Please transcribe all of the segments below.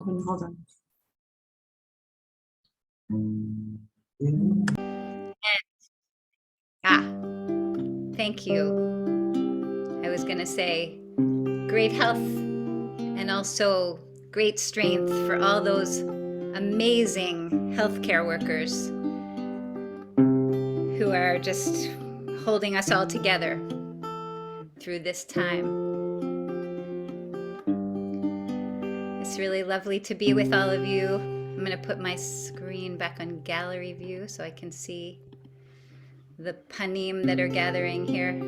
Hold on. Thank you. I was going to say great health and also great strength for all those amazing healthcare workers who are just holding us all together through this time. It's really lovely to be with all of you. I'm going to put my screen back on gallery view so I can see the panim that are gathering here.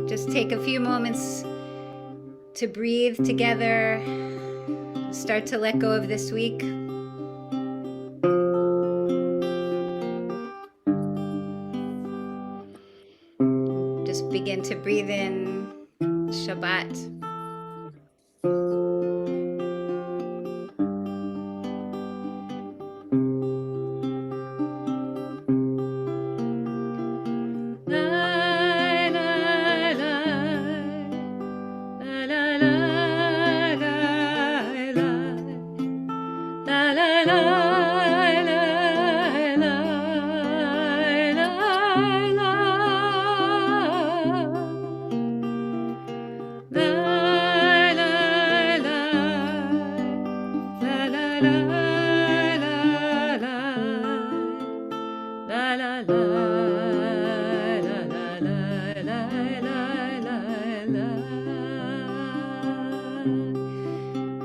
Just take a few moments to breathe together, start to let go of this week. Just begin to breathe in Shabbat.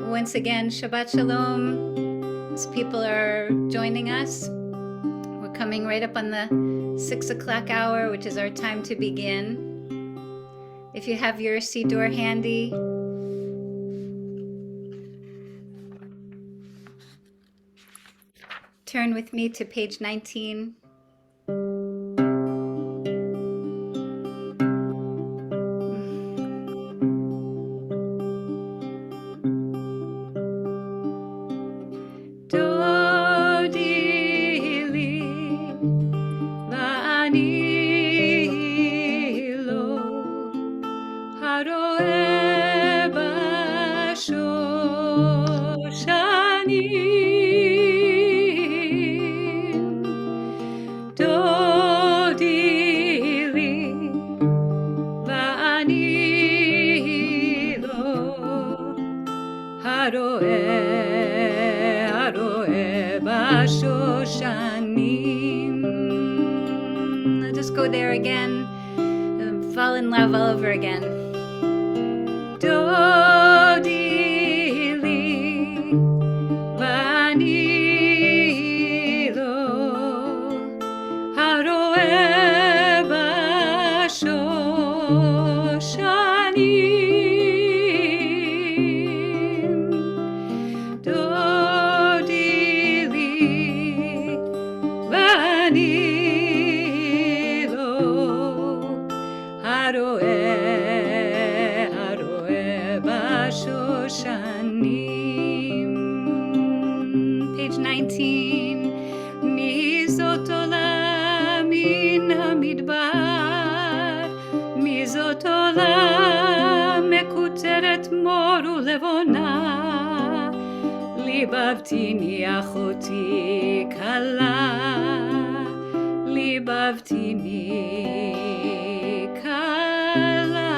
Once again, Shabbat Shalom. As people are joining us, we're coming right up on the 6 o'clock hour, which is our time to begin. If you have your Siddur handy, turn with me to page 19. Just go there again and fall in love all over again. Page 19. Mizot olam min hamidbar, mizot olam mekuteret mor ulevona, libavtini achoti kala, libavtini kala.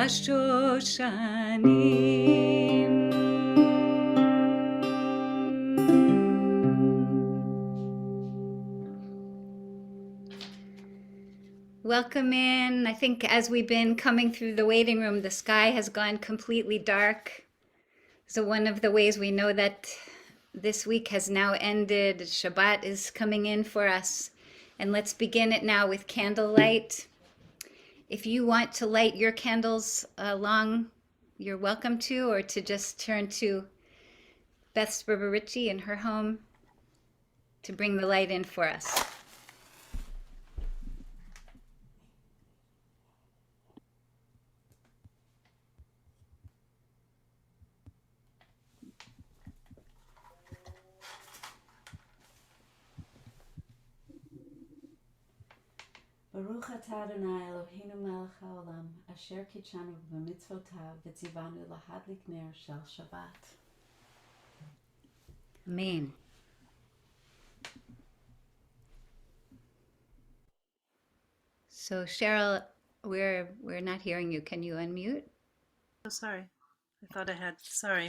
בשושנים. Welcome in. I think as we've been coming through the waiting room, the sky has gone completely dark. So one of the ways we know that this week has now ended, Shabbat is coming in for us. And let's begin it now with candlelight. If you want to light your candles along, you're welcome to, or to just turn to Beth Sberber-Ritchie in her home to bring the light in for us. Baruch atah Adonai Eloheinu melech haolam, asher kitshanu b'mitzvotav v'tzivanu lahadlik ner shel Shabbat. Amen. So Cheryl, we're not hearing you. Can you unmute? Oh, sorry. I thought I had. Sorry.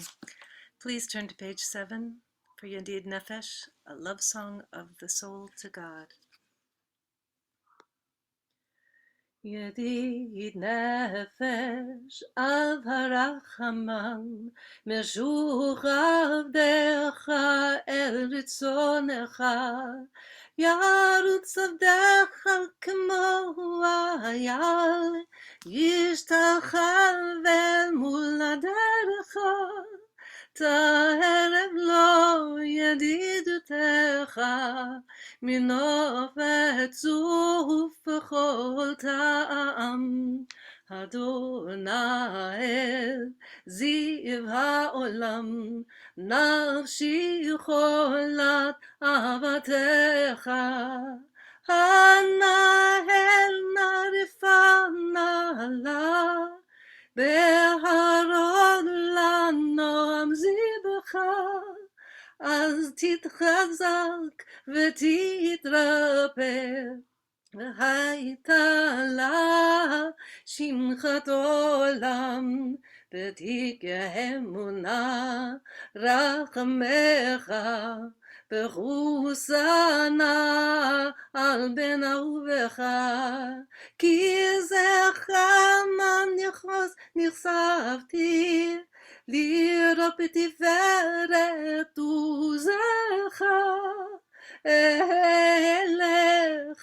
Please turn to page 7 for Yedid Nefesh, a love song of the soul to God. Yedid Nefesh av harachamam meshuch avdecha el ritzonecha yarutz avdecha kmo ayal yishtachal mul haderecha תערב לו ידידותך מנוף וצוף בכל טעם. אדוני זיו העולם, נפשי חולת אהבתך. הנהל נערפה נעלה, בהרון לנועם זיבך, אז תתחזק ותתרפא, והייתה לה שמחת עולם, ותקיה אמונה רחמך, בחוסנה על בן אהובך, כי זכרם נחשפתי, לראות בתפארת עוזך, אלך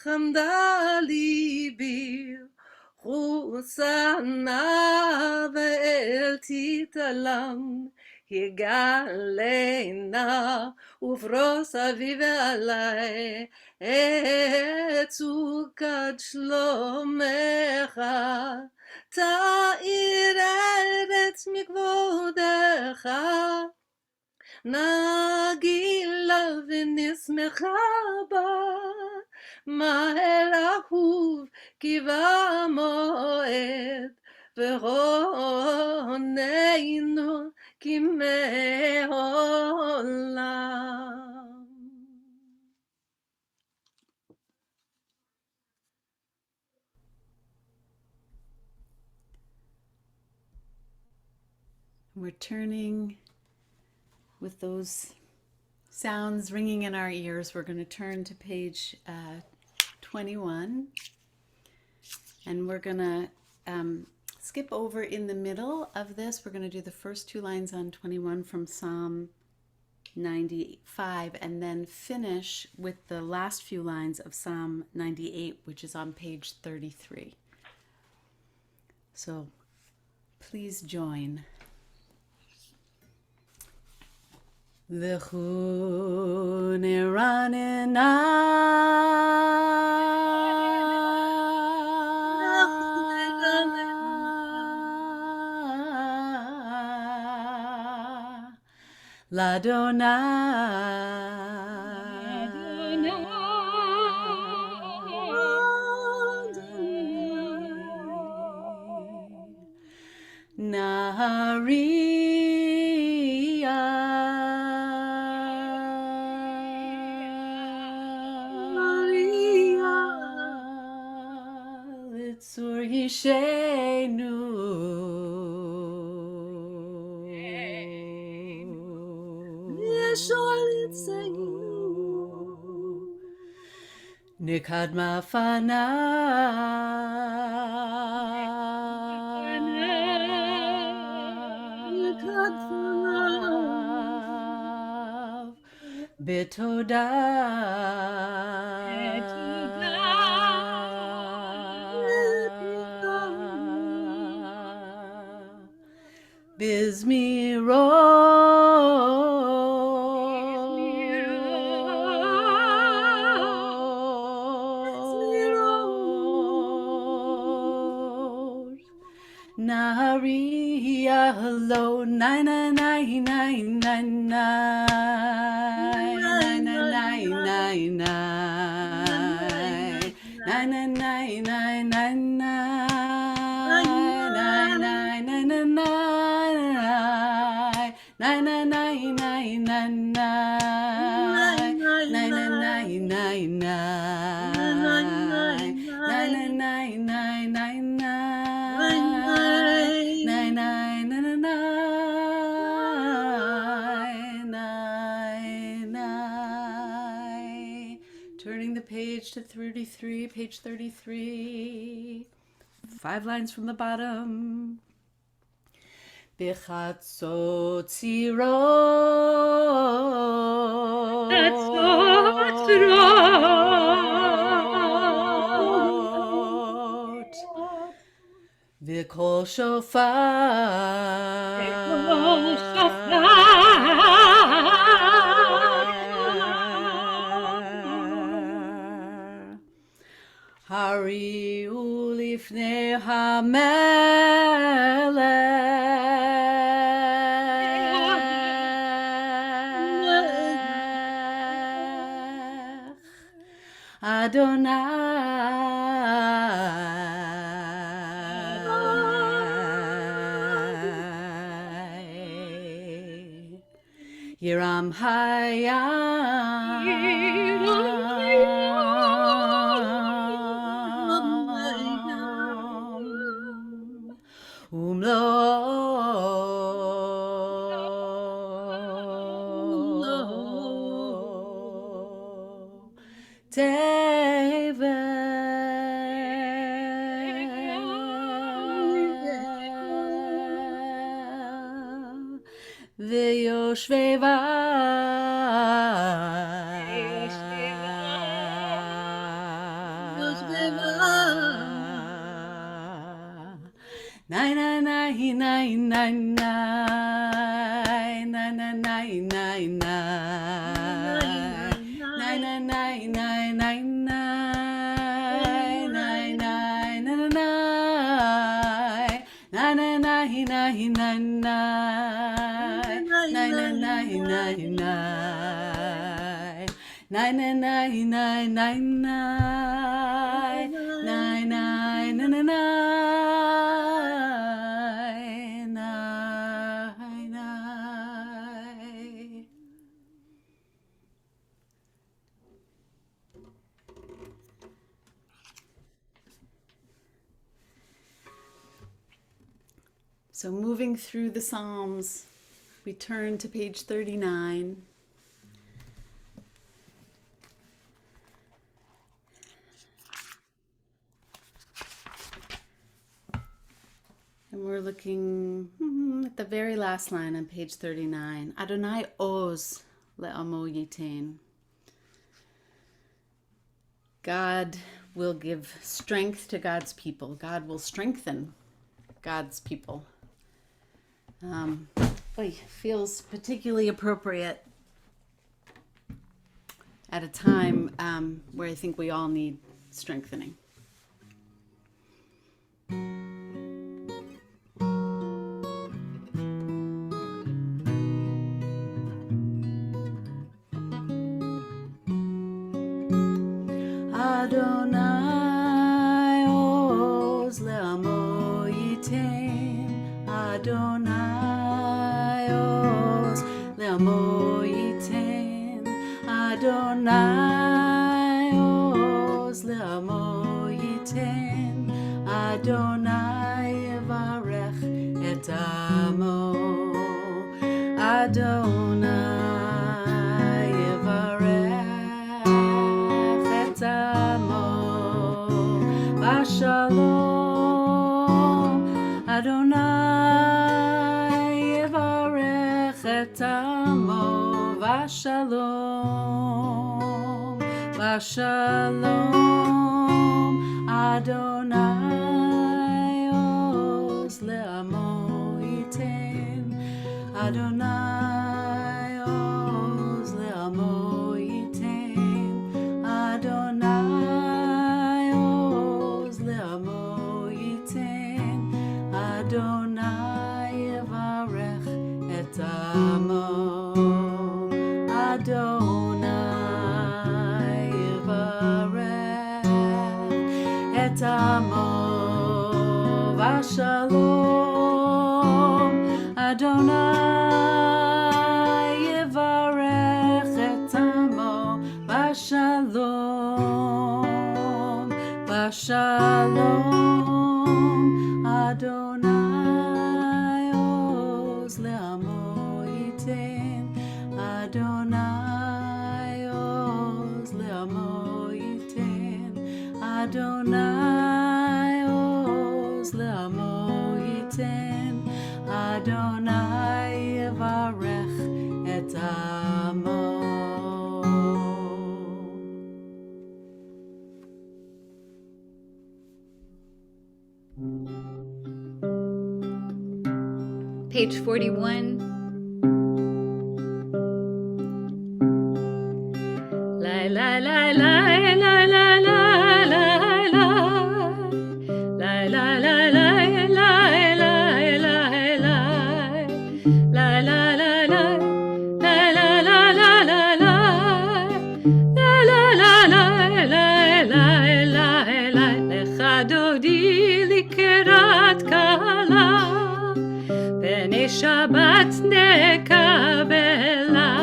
עמדה ליבי, חוסנה ואל תתעלם, יגלנה ופרוס אביב עלי, את סוכת שלומך, תאיר ארץ מכבודך, נגילה ונשמחה בה, מהר אהוב כי בא מועד, ורוננו כימי עולם. We're turning with those sounds ringing in our ears. We're going to turn to page 21, and we're going to skip over in the middle of this. We're going to do the first 2 lines on 21 from Psalm 95, and then finish with the last few lines of Psalm 98, which is on page 33. So please join. Lechu neranena, Litzur yishenu Nikadma fanav betoda bizmirot Nariya hello nine nine nine nine nine nine nine nine nine nine nine nine nine Turning the page to 33, page 33. 5 lines from the bottom. Bechatzot tzirot V'kol shofar Hari ulifnei hamelech Adonai Yiram Hayam Umlo Tevel V'yoshveva Nine nine nine nine nine nine nine nine nine nine nine nine nine nine So moving through the Psalms, we turn to page 39. And we're looking at the very last line on page 39. Adonai oz le'amo yitain. God will give strength to God's people. God will strengthen God's people. Feels particularly appropriate at a time where I think we all need strengthening. Adonai oz le'amo yitain. Adonai oz le'amo yitain. Adonai oz le'amo yitain. Adonai yevarech et amo. Adonai יברך את עמו בשלום, בשלום. אדוני עוז לעמו ייתן, אדוני עוז לעמו ייתן, אדוני עוז לעמו ייתן, אדוני יברך את עמו, אדוני יברך את עמו בשלום, אדוני יברך את עמו בשלום, בשלום. אדוני עוז לעמו ייתן, אדוני עוז לעמו ייתן, אדוני עוז לעמו ייתן, אדוני יברך את עמו. Page 41. La la la la la la la la la la la la la la la la la la la. שבת נקבלה,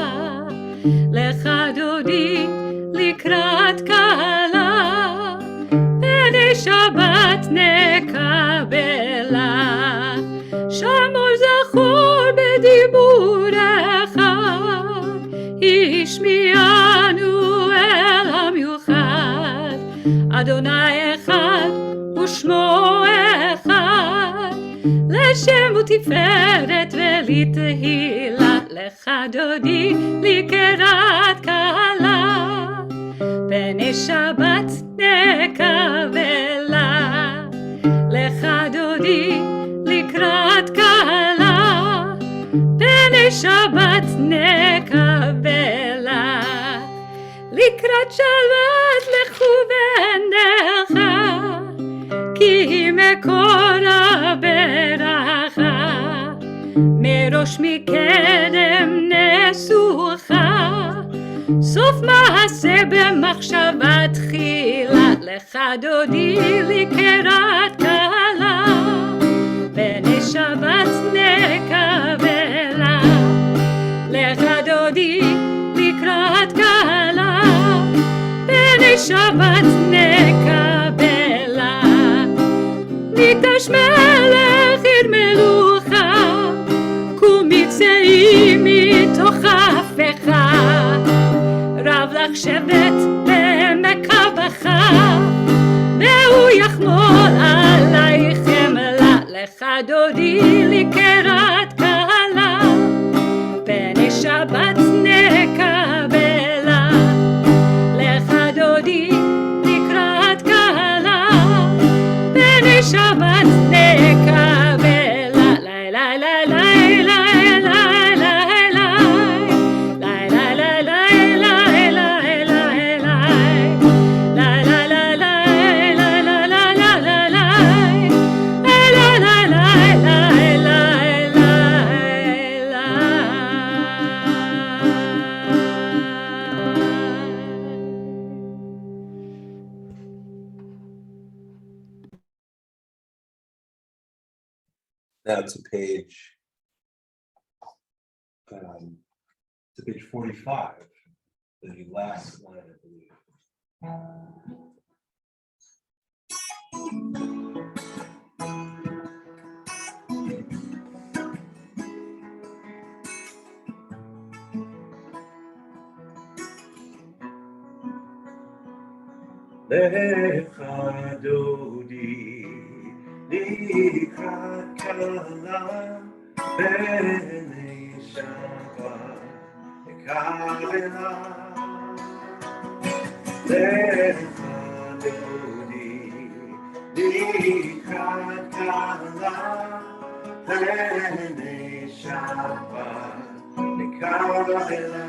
לך דודי לקראת קהלה, בני שבת נקבלה, שמור זכור בדיבורך, השמיענו אל המיוחד, אדוני אחד ושמו אחד, לשם ותפארת ולתהילה, לך דודי לקראת קהלה, בני שבת נקבלה, לך דודי לקראת קהלה, בני שבת נקבלה, לקראת שבת לכו בניך, כי מקור הברכה, מראש מקדם נסוכה, סוף מעשה במחשבה תחילה, לך דודי לקראת קהלה, בני שבת נקבלה, לך דודי לקראת קהלה, בני שבת נקבלה, מקדש מלך עיר מלוכה, קומי צאי מתוך אפיך, רב לך שבט בעמק הבכה, והוא יחמול עלייך חמלה, לך דודי לקראת קהלה, בני שבת נקבלה, לך דודי לקראת קהלה, בני שבת נקבלה, לי לי לי לי לי Now to page 45, the last line, I believe. Lecha dodi likrat kala bene Shabbat kavela lecha dodi dikat kala bene Shabbat kavela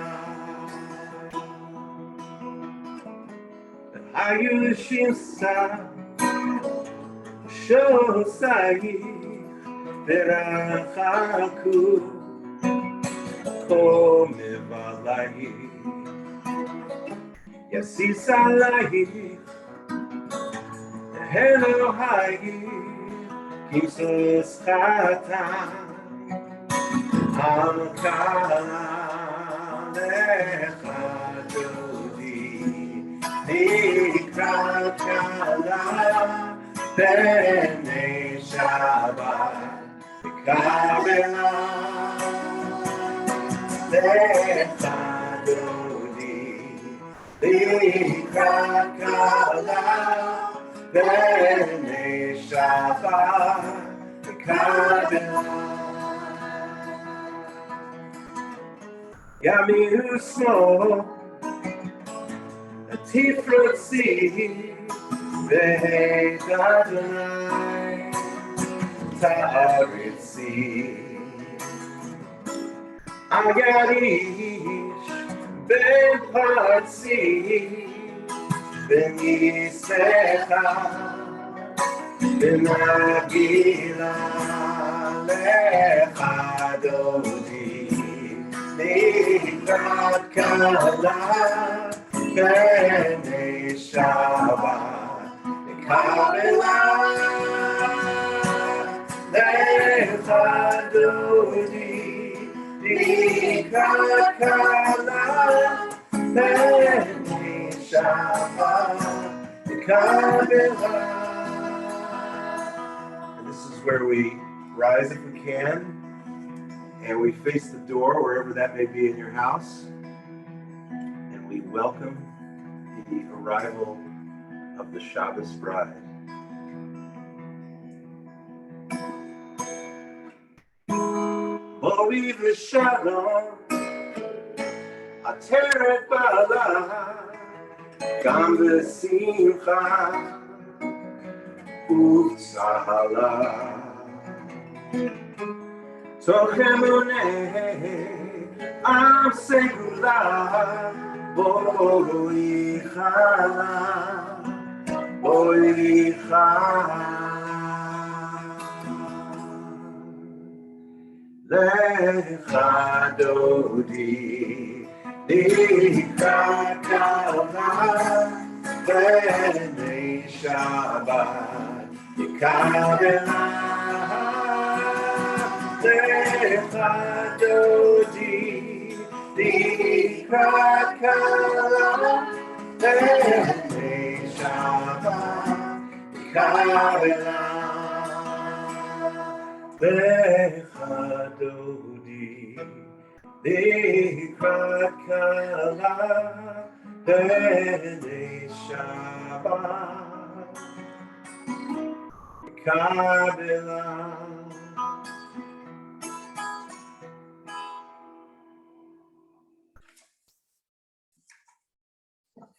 ayushimsa shosai verachaku komevalahi yasisalahi Elohai kimsos chata Amkala lecha dodi nikrat kala bene Shabbat kavela lecha dodi nikrat kala bene Shabbat kavela Yamihu small, a tifrot sea, ve'hed Adonai, ta'arit sea. Agarish, ben parsi, ben yisecha, ben agila, lecha dodi. Nikrat kala bene Shabbat kavela lecha dodi nikrat kala bene Shabbat kavela. And this is where we rise if we can. And we face the door, wherever that may be in your house, and we welcome the arrival of the Shabbos bride. Bori v'shalom, ateret bala, gam v'simcha, u'tzahala. Toch emuneh am segula boi chala lecha dodi nikrat kala bene Shabbat kavela lecha dodi nikrat kala bene Shabbat kavela lecha dodi nikrat kala bene Shabbat kavela.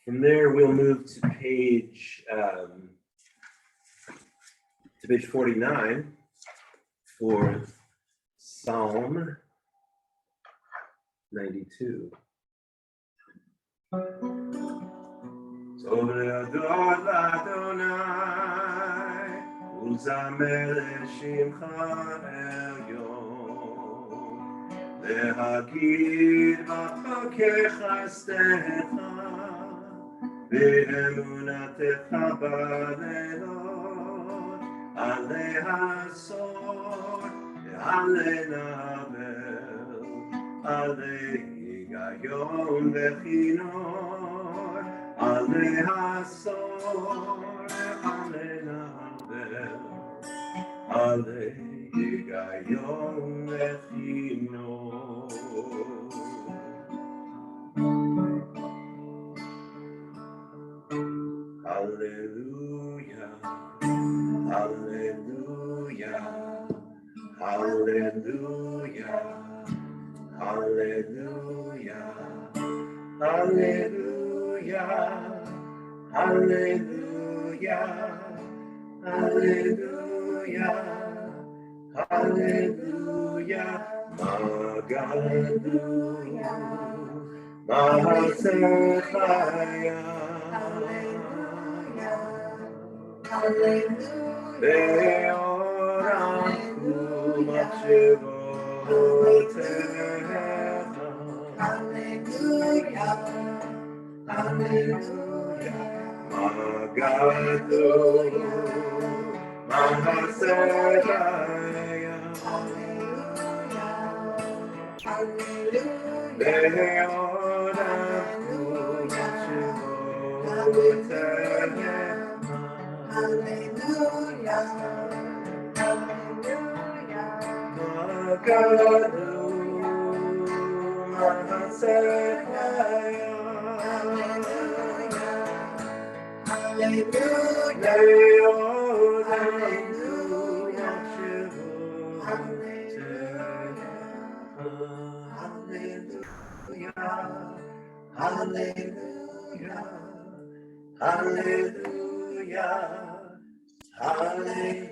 From there, we'll move to page 49 for Psalm 92. Tov le'ador l'Adonai, u'zamer le'shimcha elyon, le'hagid v'chokei chasdecha, ve'emunatecha ba'leilot, alei hasor, ve'alei navel, alei higayon ve'chinor, alei hasor, alei navel, alei higayon ve'chinor. Hallelujah, hallelujah, Hallelujah, hallelujah, hallelujah, hallelujah, hallelujah, hallelujah, Magadu, Mahasechaya, Beoraku Machivoteha, Hallelujah, Magadu, Mahasechaya, Beoraku Machivoteha, Magadu, Mahasechaya, Hallelujah, hallelujah, hallelujah.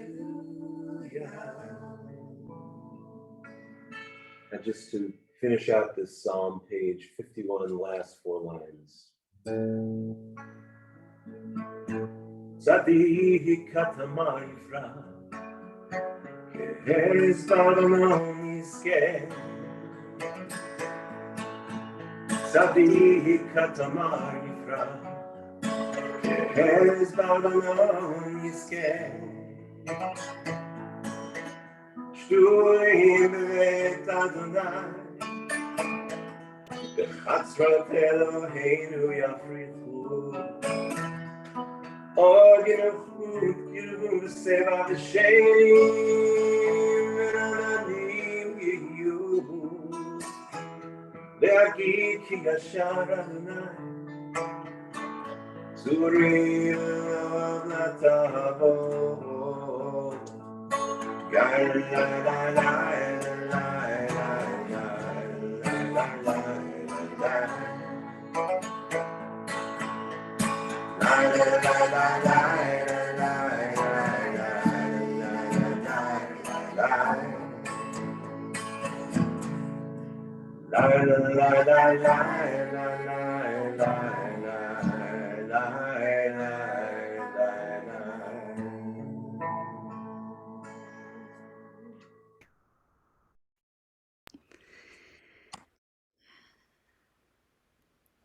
And just to finish out this psalm, page 51, last 4 lines. Tzaddik katama yifra, ke'ez badonom yizkeh. Tzaddik katama yifra, ke'ez badonom yizkeh. Shtuim b'vet Adonai, b'chatzrot Eloheinu yafrichu. Or Yeruchu b'seva b'shem v'rananim yiyu. Le'agid ki yashar Adonai, zuri v'elav natavo.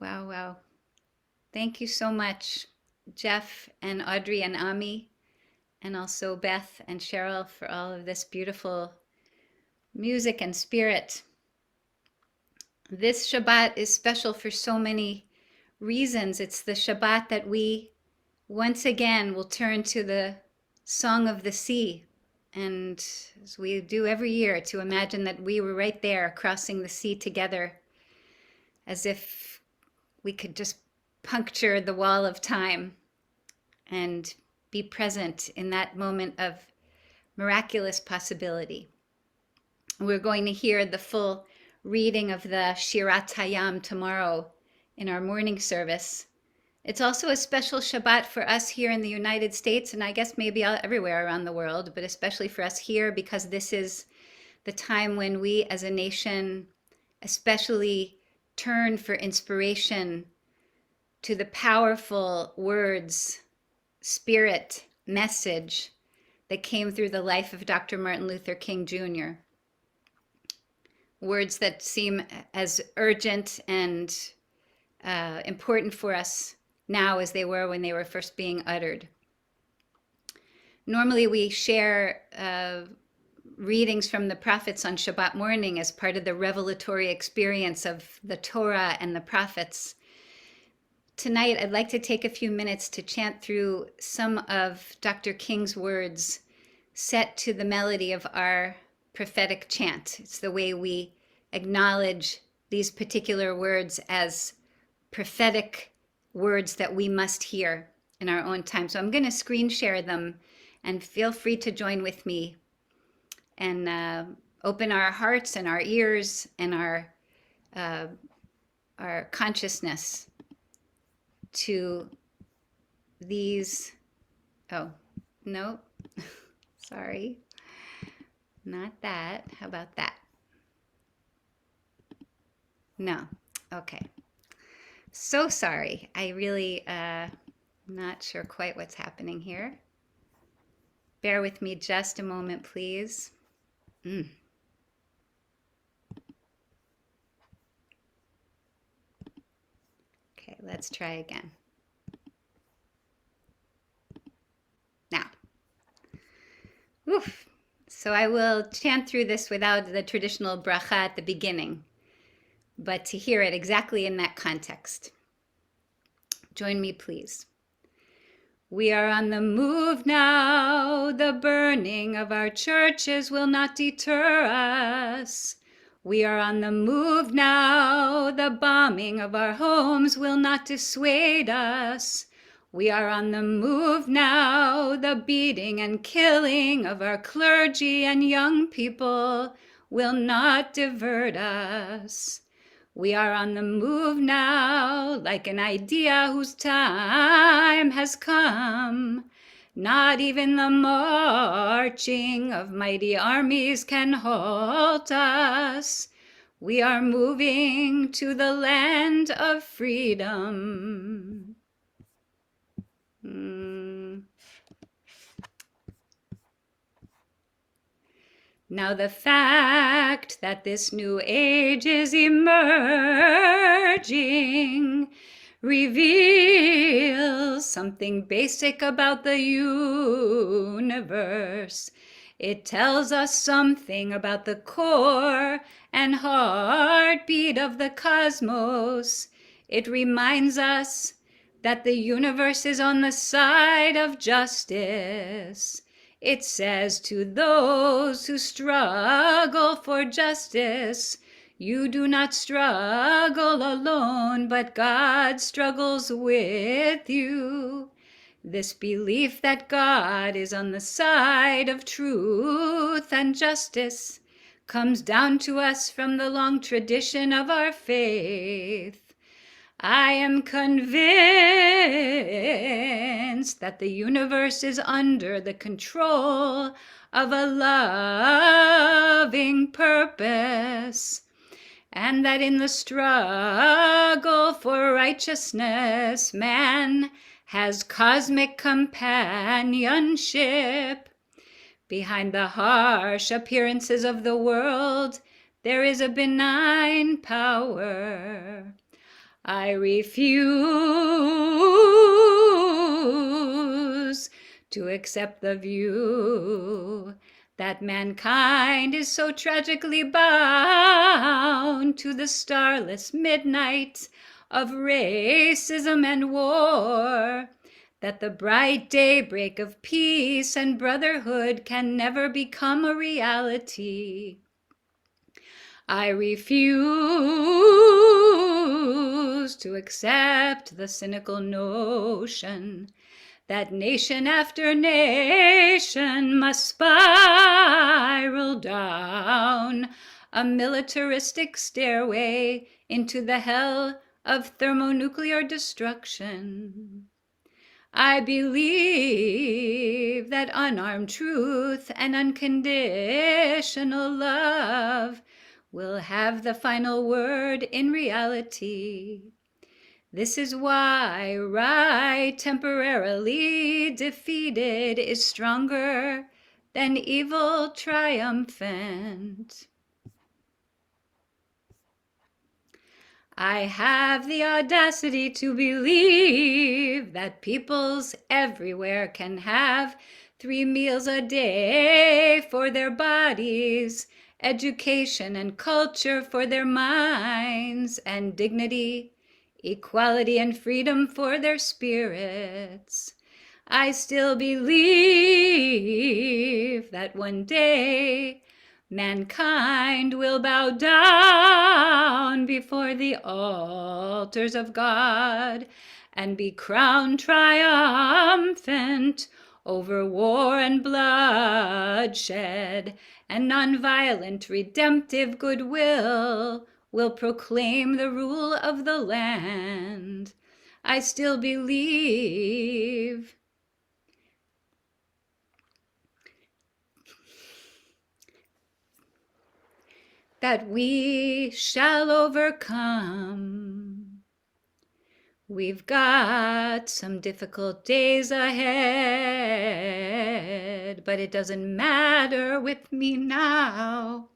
Wow, wow. Thank you so much, Jeff and Audrey and Ami, and also Beth and Cheryl for all of this beautiful music and spirit. This Shabbat is special for so many reasons. It's the Shabbat that we once again will turn to the Song of the Sea, and as we do every year, to imagine that we were right there crossing the sea together, as if we could just puncture the wall of time and be present in that moment of miraculous possibility. We're going to hear the full reading of the Shirat Hayam tomorrow in our morning service. It's also a special Shabbat for us here in the United States, and I guess maybe everywhere around the world, but especially for us here, because this is the time when we as a nation especially turn for inspiration to the powerful words, spirit, message that came through the life of Dr. Martin Luther King Jr. Words that seem as urgent and important for us now as they were when they were first being uttered. Normally we share readings from the prophets on Shabbat morning as part of the revelatory experience of the Torah and the prophets. Tonight, I'd like to take a few minutes to chant through some of Dr. King's words set to the melody of our prophetic chant. It's the way we acknowledge these particular words as prophetic words that we must hear in our own time. So I'm going to screen share them, and feel free to join with me and open our hearts and our ears and our consciousness to these. Oh, no, sorry, not that. How about that? No, okay. So sorry. I really not sure quite what's happening here. Bear with me just a moment, please. Okay, let's try again. Now, oof. So I will chant through this without the traditional bracha at the beginning, but to hear it exactly in that context. Join me, please. We are on the move now. The burning of our churches will not deter us. We are on the move now. The bombing of our homes will not dissuade us. We are on the move now. The beating and killing of our clergy and young people will not divert us. We are on the move now, like an idea whose time has come. Not even the marching of mighty armies can halt us. We are moving to the land of freedom. Now the fact that this new age is emerging reveals something basic about the universe. It tells us something about the core and heartbeat of the cosmos. It reminds us that the universe is on the side of justice. It says to those who struggle for justice, you do not struggle alone, but God struggles with you. This belief that God is on the side of truth and justice comes down to us from the long tradition of our faith. I am convinced that the universe is under the control of a loving purpose, and that in the struggle for righteousness, man has cosmic companionship. Behind the harsh appearances of the world, there is a benign power. I refuse to accept the view that mankind is so tragically bound to the starless midnight of racism and war, that the bright daybreak of peace and brotherhood can never become a reality. I refuse to accept the cynical notion that nation after nation must spiral down a militaristic stairway into the hell of thermonuclear destruction. I believe that unarmed truth and unconditional love will have the final word in reality. This is why right temporarily defeated is stronger than evil triumphant. I have the audacity to believe that peoples everywhere can have 3 meals a day for their bodies, education and culture for their minds, and dignity, equality and freedom for their spirits. I still believe that one day mankind will bow down before the altars of God and be crowned triumphant over war and bloodshed, and nonviolent redemptive goodwill will proclaim the rule of the land. I still believe that we shall overcome. We've got some difficult days ahead, but it doesn't matter with me now,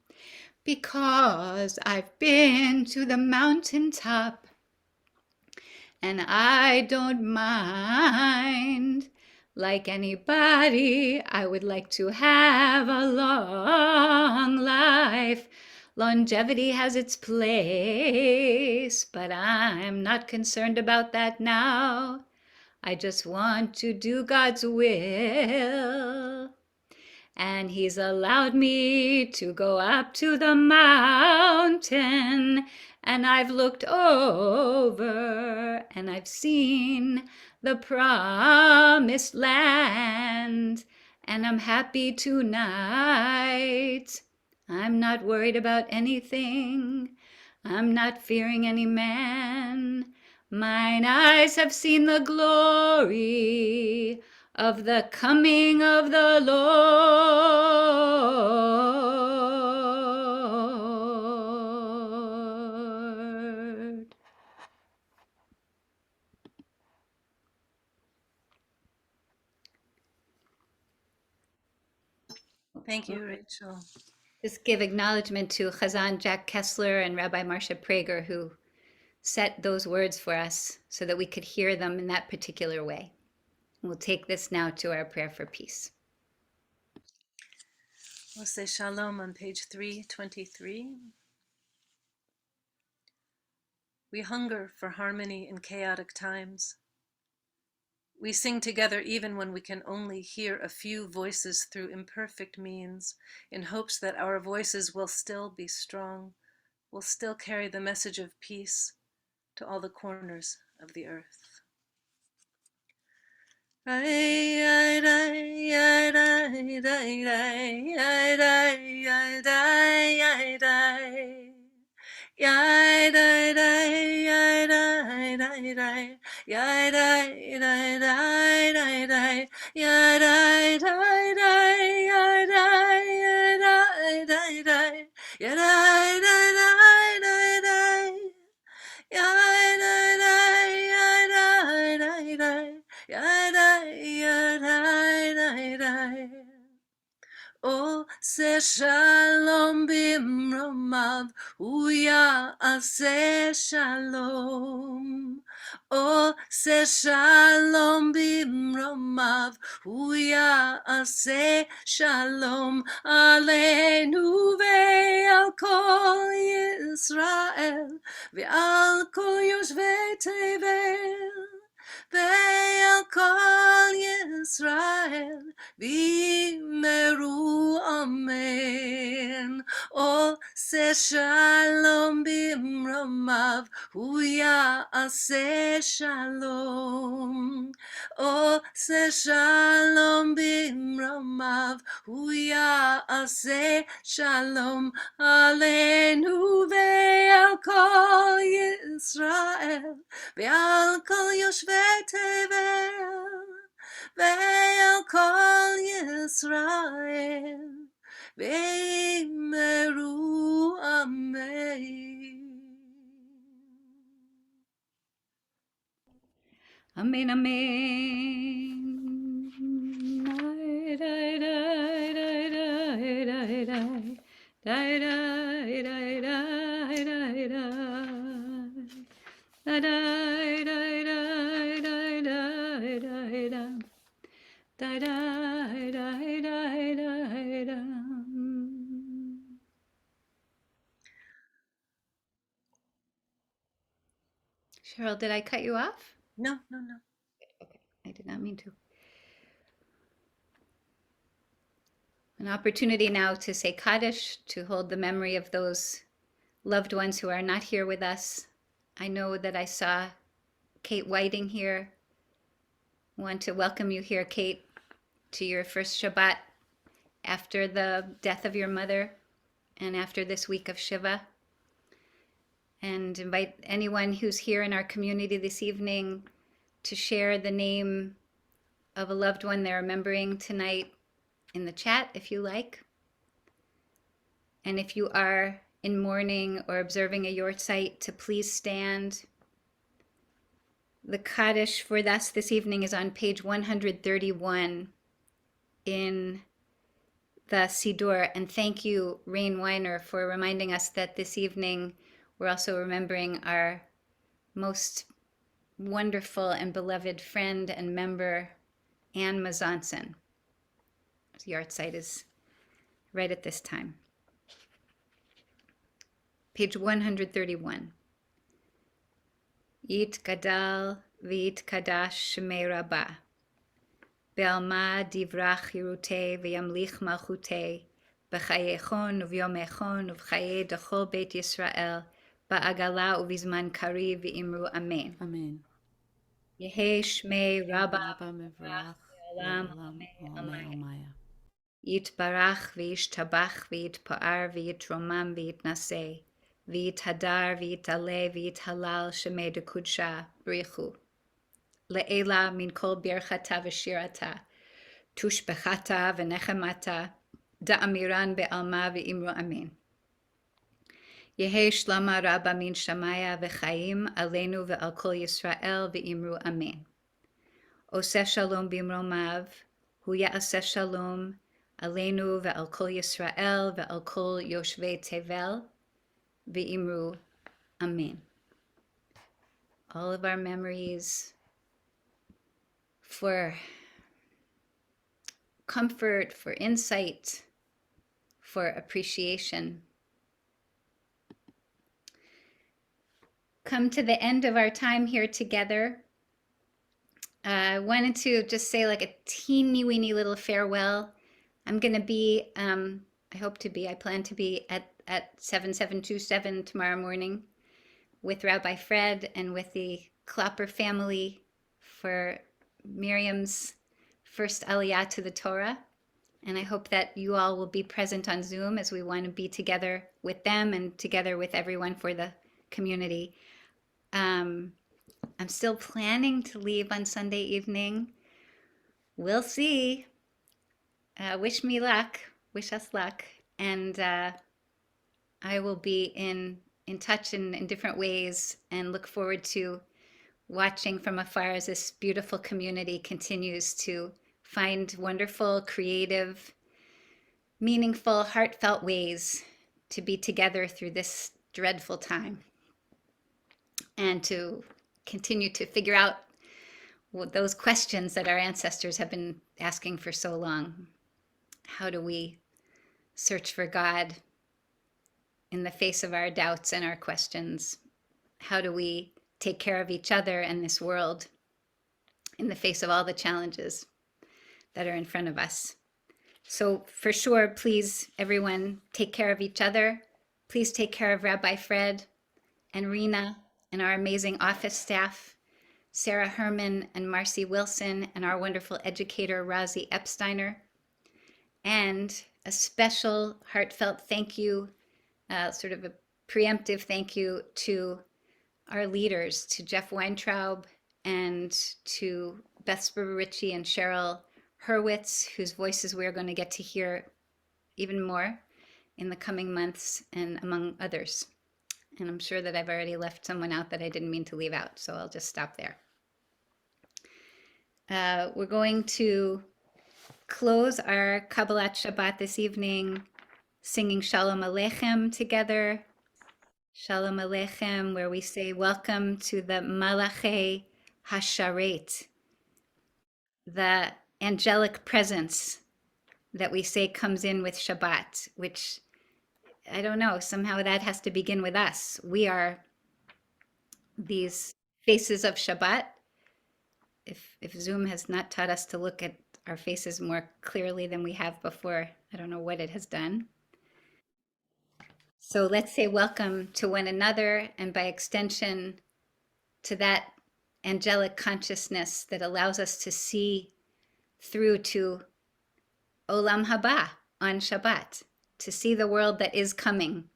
because I've been to the mountaintop and I don't mind. Like anybody, I would like to have a long life. Longevity has its place, but I'm not concerned about that now. I just want to do God's will. And He's allowed me to go up to the mountain, and I've looked over and I've seen the promised land, and I'm happy tonight. I'm not worried about anything. I'm not fearing any man. Mine eyes have seen the glory of the coming of the Lord. Thank you, Rachel. Just give acknowledgement to Chazan Jack Kessler and Rabbi Marcia Prager, who set those words for us so that we could hear them in that particular way. We'll take this now to our prayer for peace. We'll say Shalom on page 323. We hunger for harmony in chaotic times. We sing together even when we can only hear a few voices through imperfect means, in hopes that our voices will still be strong, will still carry the message of peace to all the corners of the earth. Oh, say shalom bimromav, uya say shalom. Oh, say shalom bimromav, uya say shalom. Aleinu ve'al kol Yisrael, ve'al kol yoshvei tevel. Ve'al kol Yisrael, v'yimeru amen. Oh, say shalom bimromav, huya say shalom. Oh, say shalom bimromav, huya say shalom. Aleinu ve'al kol Yisrael, ve'al kol yoshvei tevel, ve'al kol Yisrael, ve'yimeru amen. Amen, amen. Cheryl, did I cut you off? No. Okay, I did not mean to. An opportunity now to say Kaddish, to hold the memory of those loved ones who are not here with us. I know that I saw Kate Whiting here. I want to welcome you here, Kate, to your first Shabbat after the death of your mother and after this week of Shiva. And invite anyone who's here in our community this evening to share the name of a loved one they're remembering tonight in the chat if you like. And if you are in mourning or observing a yortzeit, to please stand. The Kaddish for us this evening is on page 131 in the Siddur. And thank you, Rain Weiner, for reminding us that this evening we're also remembering our most wonderful and beloved friend and member, Anne Mazanson. The yortzeit is right at this time. Page 131. Yit gadal v'yit kadash shemei rabbah. Be'alma divrach yirutei v'yamlich malchutei. B'chayechon uv'yomechon uv'chaye dachol beit Yisrael. Ba'agala uv'izman kari v'imru amen. Amen. Yehi shmei rabbah Rabba mevrach le'olam le'olam amen. omaya. Yitbarach v'yishtabach v'yitpa'ar v'yitromam v'yitnaseh. V'yithadar v'yitale v'yithalal shemei dekudsha brichu. Le'ela min kol birchata v'shirata. Tushbechata v'nechemata. Da'amiran be'alma v'imru amen. Yehi shlama rabba min shamaya v'chaim aleinu ve'al kol Yisrael v'imru amen. Oseh shalom bimromav. Hu ya'aseh shalom aleinu ve'al kol Yisrael ve'al kol yoshvei tevel. V'imru amen. All of our memories for comfort, for insight, for appreciation. Come to the end of our time here together. I wanted to just say like a teeny weeny little farewell. I'm going to be, I plan to be at 7727 tomorrow morning with Rabbi Fred and with the Klopper family for Miriam's first Aliyah to the Torah. And I hope that you all will be present on Zoom as we want to be together with them and together with everyone for the community. I'm still planning to leave on Sunday evening. We'll see. Wish me luck. Wish us luck. And I will be in touch in different ways and look forward to watching from afar as this beautiful community continues to find wonderful, creative, meaningful, heartfelt ways to be together through this dreadful time and to continue to figure out those questions that our ancestors have been asking for so long. How do we search for God in the face of our doubts and our questions? How do we take care of each other and this world in the face of all the challenges that are in front of us? So for sure, please, everyone, take care of each other. Please take care of Rabbi Fred and Rena and our amazing office staff, Sarah Herman and Marcy Wilson, and our wonderful educator, Razi Epsteiner. And a special heartfelt thank you, sort of a preemptive thank you to our leaders, to Jeff Weintraub and to Beth Sperber-Ritchie and Cheryl Hurwitz, whose voices we're going to get to hear even more in the coming months, and among others. And I'm sure that I've already left someone out that I didn't mean to leave out, so I'll just stop there. We're going to close our Kabbalat Shabbat this evening singing Shalom Aleichem together. Shalom Aleichem, where we say welcome to the Malachei Hasharet, the angelic presence that we say comes in with Shabbat, which, I don't know, somehow that has to begin with us. We are these faces of Shabbat. If Zoom has not taught us to look at our faces more clearly than we have before, I don't know what it has done. So let's say welcome to one another, and by extension to that angelic consciousness that allows us to see through to Olam Haba on Shabbat, to see the world that is coming,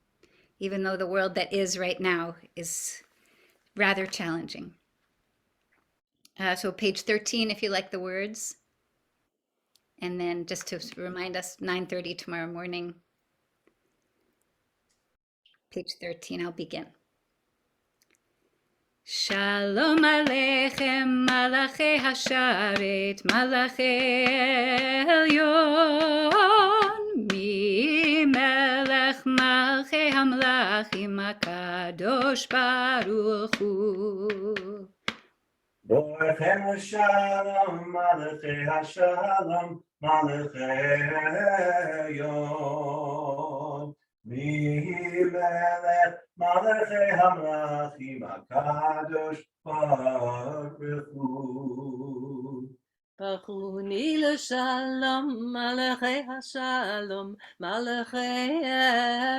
even though the world that is right now is rather challenging. So page 13, if you like the words. And then just to remind us, 9:30 tomorrow morning. Page 13, I'll begin. Shalom Aleichem, Malachei Hasharet, Malachei Elyon, Mi Melech Malchei Hamlachim HaKadosh Baruch Hu. Borchem Shalom, Malachei Hashalom, Malachei Elyon. Mimelech Malachei Hamlachim HaKadosh Baruch Hu. Bachuni l'shalom, malachei hashalom, malachei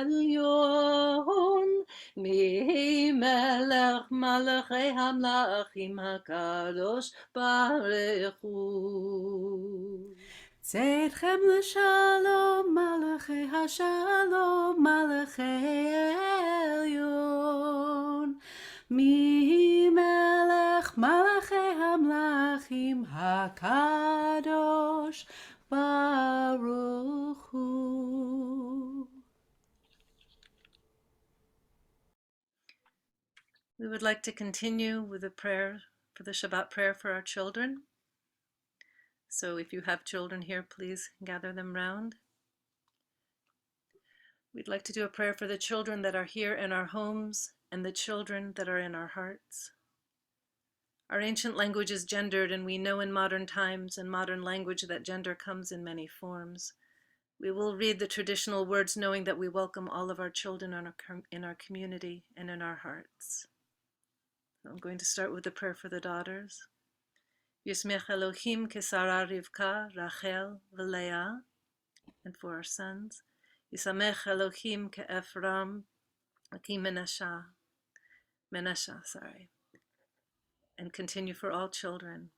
elyon. Mi melech malachei hamlachim hakadosh baruch hu. צאתכם לשלום, מלאכי השלום, מלאכי העליון. ממלך מלאכי המלכים הקדוש ברוך הוא. We would like to continue with a prayer for the Shabbat prayer for our children. So if you have children here, please gather them round. We'd like to do a prayer for the children that are here in our homes and the children that are in our hearts. Our ancient language is gendered, and we know in modern times and modern language that gender comes in many forms. We will read the traditional words knowing that we welcome all of our children in our community and in our hearts. I'm going to start with the prayer for the daughters. Yismech Elohim Kesara Rivka, Rachel, Leah, and for our sons. Yisamech Elohim Ke'Ephram, Ki Menashe, and continue for all children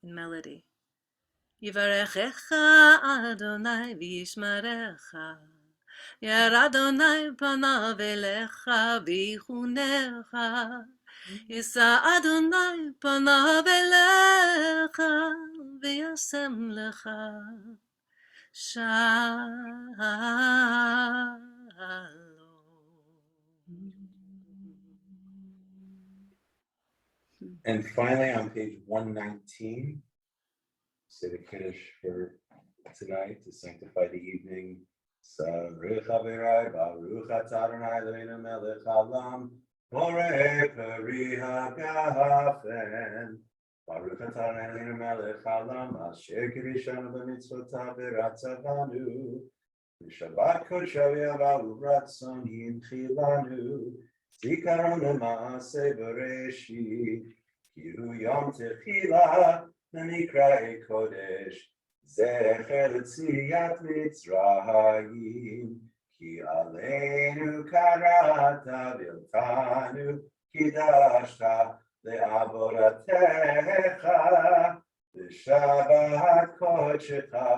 in melody. Yivarechecha Adonai v'yishmerecha, Yer Adonai panav elecha v'yichunecha, Yisa Adonai panav elecha v'yasem lecha shalom. And finally, on page 119, say the Kiddush for tonight to sanctify the evening. Baruch Avirai, Baruch Atah Adonai Eloheinu melech haolam, borei peri hagafen. Baruch Atah Adonai Eloheinu melech haolam, asher kirishanu b'mitzvotav v'ratzavanu. V'shabbat kodesh v'yavav u'ratzon yinchilanu. Zikaron l'maaseh bereshit. Kihu yom techila, v'nikra'e kodesh, zecher l'tziyat Mitzrayim, ki aleinu karata v'iltanu, kidashta le'avodatecha, v'shabbat kodeshecha,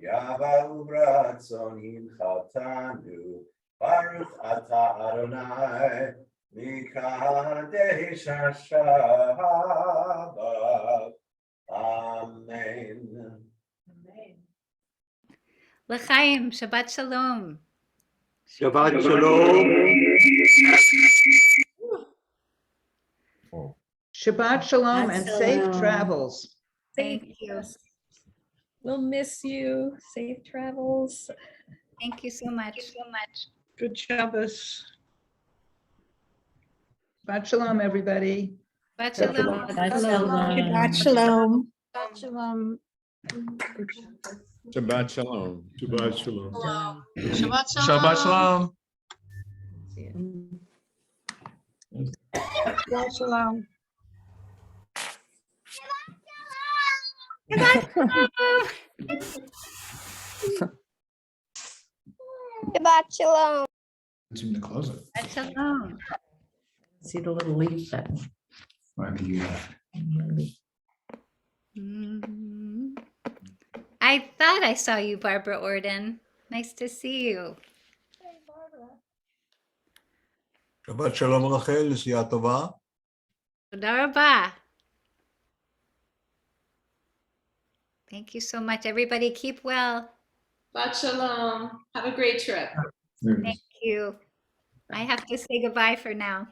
yavav u'ratzon yinchaltanu, Baruch atah Adonai, Mikadesh HaShabbat. Amen. L'chaim, Shabbat Shalom. Shabbat Shalom. Shabbat Shalom and safe travels. Thank you. We'll miss you. Safe travels. Thank you so much. Good Shabbos. Shabbat Shalom, everybody. Shabbat Shalom. Shabbat Shalom. Shabbat Shalom. Shabbat Shalom. Shabbat Shalom. Shabbat Shalom. Shabbat Shalom. Seem to close it. Shabbat Shalom. See the little leaf button. Maybe you I I thought I saw you, Barbara Orden. Nice to see you. Shabbat Shalom Rachel, נסיעה טובה. תודה רבה. Thank you so much. Everybody keep well. Shabbat Shalom. Have a great trip. Thank you. I have to say goodbye for now.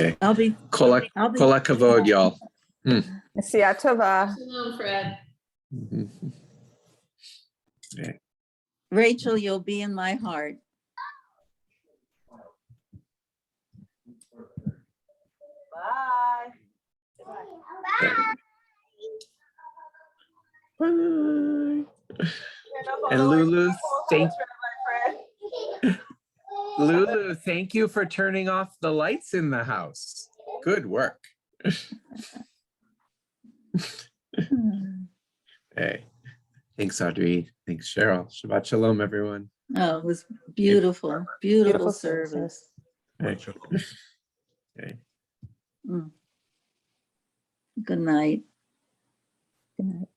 Okay. I'll be. Kol hakavod, y'all. Nasiya tova. Shalom, Fred. Okay. Rachel, you'll be in my heart. Bye. Bye. And Lulu, Lulu, thank you for turning off the lights in the house. Good work. Hey, thanks, Audrey. Thanks, Cheryl. Shabbat Shalom, everyone. Oh, it was beautiful, beautiful service. Hey. Okay. Good night. Good night.